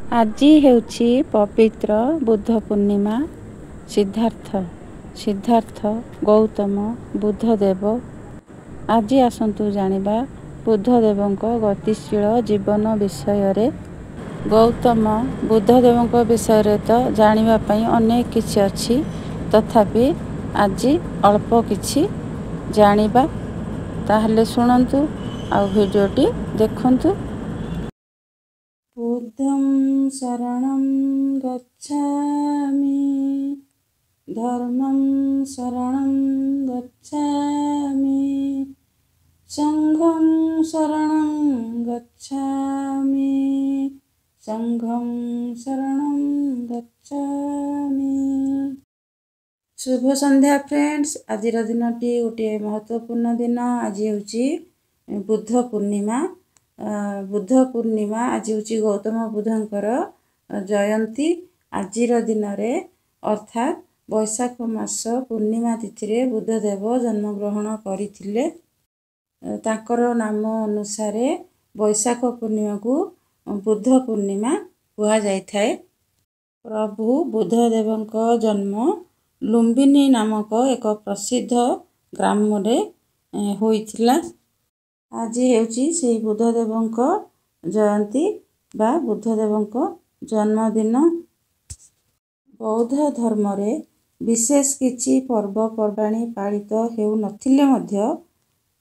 ଆଜି ହେଉଛି ପବିତ୍ର ବୁଦ୍ଧ ପୂର୍ଣ୍ଣିମା। ସିଦ୍ଧାର୍ଥ ଗୌତମ ବୁଦ୍ଧଦେବ। ଆଜି ଆସନ୍ତୁ ଜାଣିବା ବୁଦ୍ଧଦେବଙ୍କ ଗତିଶୀଳ ଜୀବନ ବିଷୟରେ। ଗୌତମ ବୁଦ୍ଧଦେବଙ୍କ ବିଷୟରେ ତ ଜାଣିବା ପାଇଁ ଅନେକ କିଛି ଅଛି, ତଥାପି ଆଜି ଅଳ୍ପ କିଛି ଜାଣିବା। ତାହେଲେ ଶୁଣନ୍ତୁ ଆଉ ଭିଡ଼ିଓଟି ଦେଖନ୍ତୁ। ବୁଦ୍ଧଂ ଶରଣଂ ଗଚ୍ଛାମି, ଧର୍ମଂ ଶରଣଂ ଗଚ୍ଛାମି, ସଂଘଂ ଶରଣଂ ଗଚ୍ଛାମି, ସଂଘଂ ଶରଣଂ ଗଚ୍ଛାମି। शुभ संध्या फ्रेंड्स। आजिर दिनटी गोटे महत्वपूर्ण दिन। आज हूँ बुद्ध पूर्णिमा। आज हूँ गौतम बुद्धंकर जयंती। आजिर दिन अर्थात वैशाख मास पूर्णिमा तिथि बुद्धदेव जन्मग्रहण करथिले। तांकर नाम अनुसार वैशाख पूर्णिमा को बुद्ध पूर्णिमा कहा जाए। प्रभु बुद्धदेवଙ୍କ जन्म लुम्बिनी नामक एक प्रसिद्ध ग्राम रे होइथिला। आज हेउची से बुद्धदेवଙ୍କ जयंती बा बुद्धदेवଙ୍କ जन्मदिन। बौद्ध धर्म रे विशेष किछि पर्वपर्वाणी पालित हेउ नथिले मध्य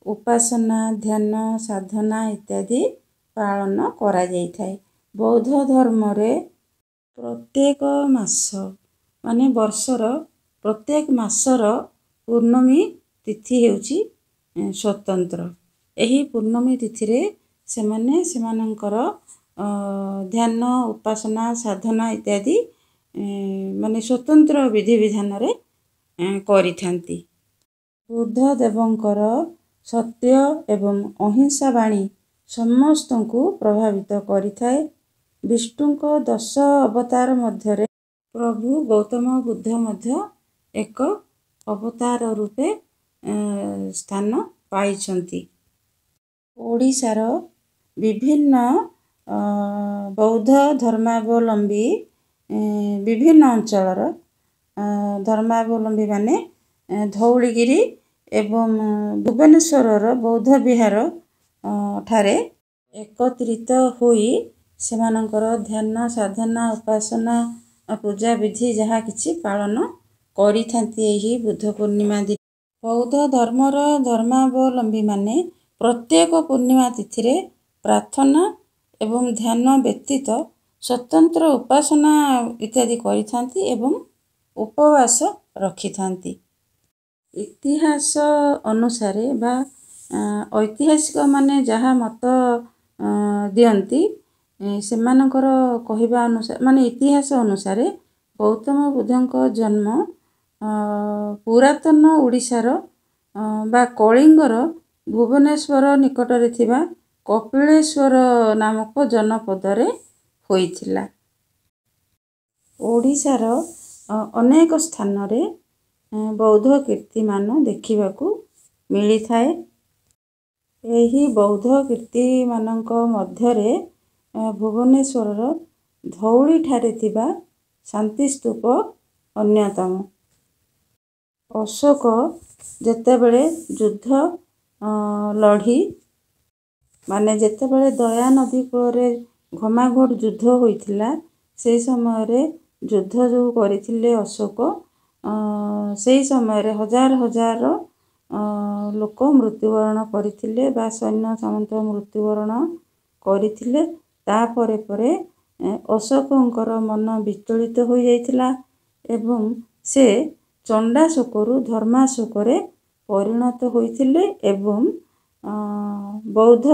उपासना, ध्यान, साधना इत्यादि पालन करा जाइथाय। बौद्ध धर्म रे प्रत्येक मास माने वर्षर प्रत्येक मासर पूर्णमी तिथि हेउची स्वतंत्र। एही पूर्णमी तिथि रे सेमाने सेमानंकर ध्यान, उपासना, साधना इत्यादि माने स्वतंत्र विधि विधान रे करिथांती। बुद्ध देवंकर सत्य एवं अहिंसा वाणी समस्तंकु प्रभावित करिथाय। विष्णुको 10 अवतार मध्यरे प्रभु गौतम बुद्ध मध्य एक अवतार रूपे स्थान पाइछंती। ओडिशार विभिन्न बौद्ध धर्मावलंबी विभिन्न अंचलर धर्मावलंबी माने धौलीगिरी एवं भुवनेश्वरर बौद्ध विहार ठारे एकत्रित होई सेमानंकर ध्यान, साधना, उपासना, पूजा विधि जहा किछि पालन करिथांती। एही बुद्ध पूर्णिमा दिन बौद्ध धर्मर धर्मावलंबी माने प्रत्येक पूर्णिमा तिथि रे प्रार्थना एवं ध्यान व्यतीत स्वतंत्र उपासना इत्यादि करिथांती एवं उपवास रखिथांती। इतिहास अनुसार बा ऐतिहासिक माने जहा मत दियंती सेमानंकर कहिबा अनुसार माने इतिहास अनुसार गौतम बुद्धंक जन्म पुरातन ओडिशार बा कलिंगर भुवनेश्वर निकटरे थिबा कपिलेश्वर नामक जनपदरे होइथिला। ओडिशार अनेक स्थान रे बौद्ध कीर्तिमान देखिबाकू मिली थाए। एही बौद्ध कीर्तिमानंक मध्यरे भुवनेश्वरर धौली ठारे थिबा शांति स्तूप अन्यतम। अशोक जेतेबेले युद्ध लढ़ी माने जेतेबेले दया नदी कूलरे घमाघोट युद्ध होइथिला से समय रे युद्ध जो करिथिले अशोक से समय रे हजार हजार लोक मृत्युवरण करिथिले बा सैन्य सामंत मृत्युवरण करिथिले। ता परे परे अशोकंकर मन विचलित हो जाइथिला एवं से चंडाशोकरु धर्माशोकरे परिणत होइथिले एवं बौद्ध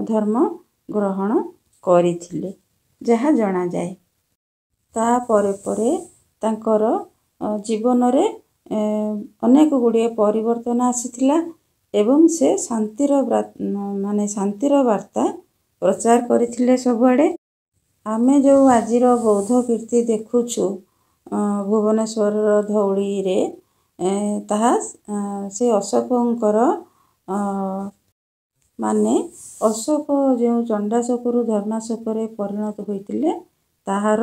धर्म ग्रहण करिथिले जहा जणा जाए। ता परे परे तांकर जीवन रे अनेक गुड़िए परिवर्तन आसीथिला एवं से शांतिर वार्ता प्रचार करिथिले सबुआडे। आमे जो आजिर बौद्ध कीर्ति देखुछु भुवनेश्वर धौली रे ताहा से अशोकंकर माने अशोक जो चंडाशोकरु धर्माशोकरे परिणत होइथिले ତାହାର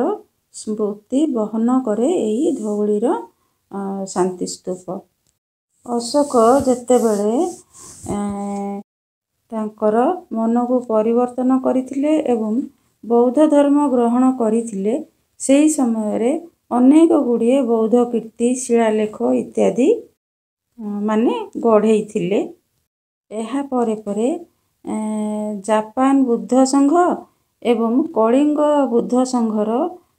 ସ୍ମୃତି ବହନ କରେ ଏହି ଧଉଳିର ଶାନ୍ତିସ୍ତୂପ। ଅଶୋକ ଯେତେବେଳେ ତାଙ୍କର ମନକୁ ପରିବର୍ତ୍ତନ କରିଥିଲେ ଏବଂ ବୌଦ୍ଧ ଧର୍ମ ଗ୍ରହଣ କରିଥିଲେ, ସେହି ସମୟରେ ଅନେକ ଗୁଡ଼ିଏ ବୌଦ୍ଧ କୀର୍ତ୍ତି, ଶିଳାଲେଖ ଇତ୍ୟାଦି ମାନେ ଗଢ଼େଇଥିଲେ। ଏହା ପରେ ପରେ ଜାପାନ ବୁଦ୍ଧ ସଂଘ ଏବଂ କଳିଙ୍ଗ ବୁଦ୍ଧ ସଂଘର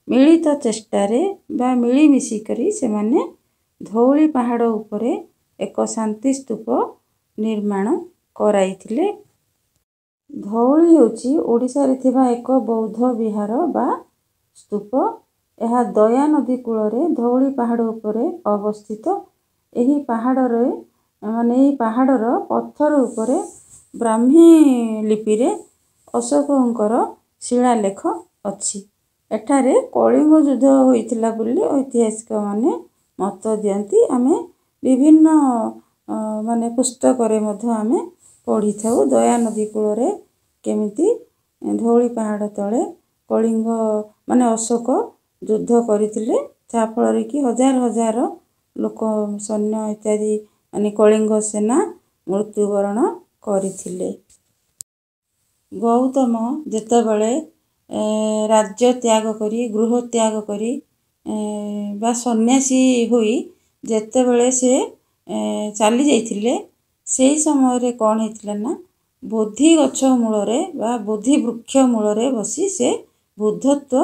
ମିଳିତ ଚେଷ୍ଟାରେ ବା ମିଳିମିଶି କରି ସେମାନେ ଧଉଳି ପାହାଡ଼ ଉପରେ ଏକ ଶାନ୍ତି ସ୍ତୂପ ନିର୍ମାଣ କରାଇଥିଲେ। ଧଉଳି ହେଉଛି ଓଡ଼ିଶାରେ ଥିବା ଏକ ବୌଦ୍ଧ ବିହାର ବା ସ୍ତୂପ। ଏହା ଦୟା ନଦୀ କୂଳରେ ଧଉଳି ପାହାଡ଼ ଉପରେ ଅବସ୍ଥିତ। ଏହି ପାହାଡ଼ର ପଥର ଉପରେ ବ୍ରାହ୍ମୀ ଲିପିରେ ଅଶୋକଙ୍କର ଶିଳାଲେଖ ଅଛି। ଏଠାରେ କଳିଙ୍ଗ ଯୁଦ୍ଧ ହୋଇଥିଲା ବୋଲି ଐତିହାସିକମାନେ ମତ ଦିଅନ୍ତି। ଆମେ ବିଭିନ୍ନ ପୁସ୍ତକରେ ମଧ୍ୟ ଆମେ ପଢ଼ିଥାଉ ଦୟା ନଦୀ କୂଳରେ କେମିତି ଧଉଳି ପାହାଡ଼ ତଳେ କଳିଙ୍ଗ ଅଶୋକ ଯୁଦ୍ଧ କରିଥିଲେ, ଯାହାଫଳରେ କି ହଜାର ହଜାର ଲୋକ ସୈନ୍ୟ ଇତ୍ୟାଦି କଳିଙ୍ଗ ସେନା ମୃତ୍ୟୁବରଣ କରିଥିଲେ। ଗୌତମ ଯେତେବେଳେ ରାଜ୍ୟ ତ୍ୟାଗ କରି, ଗୃହ ତ୍ୟାଗ କରି ବା ସନ୍ନ୍ୟାସୀ ହୋଇ ଯେତେବେଳେ ସେ ଚାଲି ଯାଇଥିଲେ, ସେହି ସମୟରେ କ'ଣ ହେଇଥିଲା ନା, ବୋଧି ଗଛ ମୂଳରେ ବା ବୋଧି ବୃକ୍ଷ ମୂଳରେ ବସି ସେ ବୁଦ୍ଧତ୍ୱ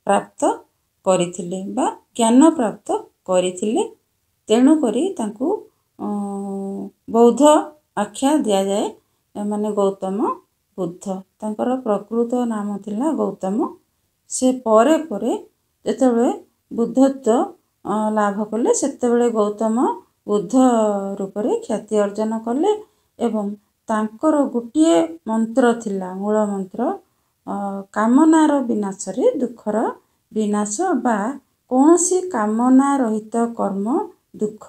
ପ୍ରାପ୍ତ କରିଥିଲେ ବା ଜ୍ଞାନ ପ୍ରାପ୍ତ କରିଥିଲେ। ତେଣୁକରି ତାଙ୍କୁ ବୌଦ୍ଧ ଆଖ୍ୟା ଦିଆଯାଏ, ଗୌତମ ବୁଦ୍ଧ। ତାଙ୍କର ପ୍ରକୃତ ନାମ ଥିଲା ଗୌତମ। ସେ ପରେ ପରେ ଯେତେବେଳେ ବୁଦ୍ଧତ୍ୱ ଲାଭ କଲେ, ସେତେବେଳେ ଗୌତମ ବୁଦ୍ଧ ରୂପରେ ଖ୍ୟାତି ଅର୍ଜନ କଲେ ଏବଂ ତାଙ୍କର ଗୋଟିଏ ମନ୍ତ୍ର ଥିଲା, ମୂଳ ମନ୍ତ୍ର, କାମନାର ବିନାଶରେ ଦୁଃଖର ବିନାଶ ବା କୌଣସି କାମନା ରହିତ କର୍ମ ଦୁଃଖ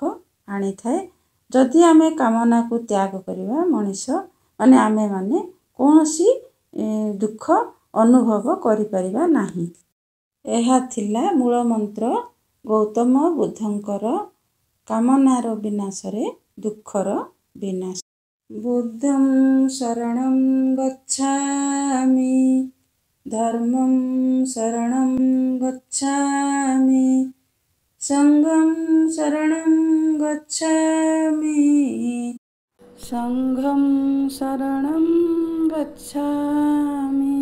ଆଣିଥାଏ। ଯଦି ଆମେ କାମନାକୁ ତ୍ୟାଗ କରିବା, ଆମେମାନେ କୌଣସି ଦୁଃଖ ଅନୁଭବ କରିପାରିବା ନାହିଁ। ଏହା ଥିଲା ମୂଳ ମନ୍ତ୍ର ଗୌତମ ବୁଦ୍ଧଙ୍କର, କାମନାର ବିନାଶରେ ଦୁଃଖର ବିନାଶ। ବୁଦ୍ଧଂ ଶରଣଂ ଗଚ୍ଛାମି, ଧର୍ମଂ ଶରଣଂ ଗଚ୍ଛାମି, ସଂଘଂ ଶରଣଂ ଗଚ୍ଛାମି, ସଂଘଂ ଶରଣଂ ଗଚ୍ଛାମି।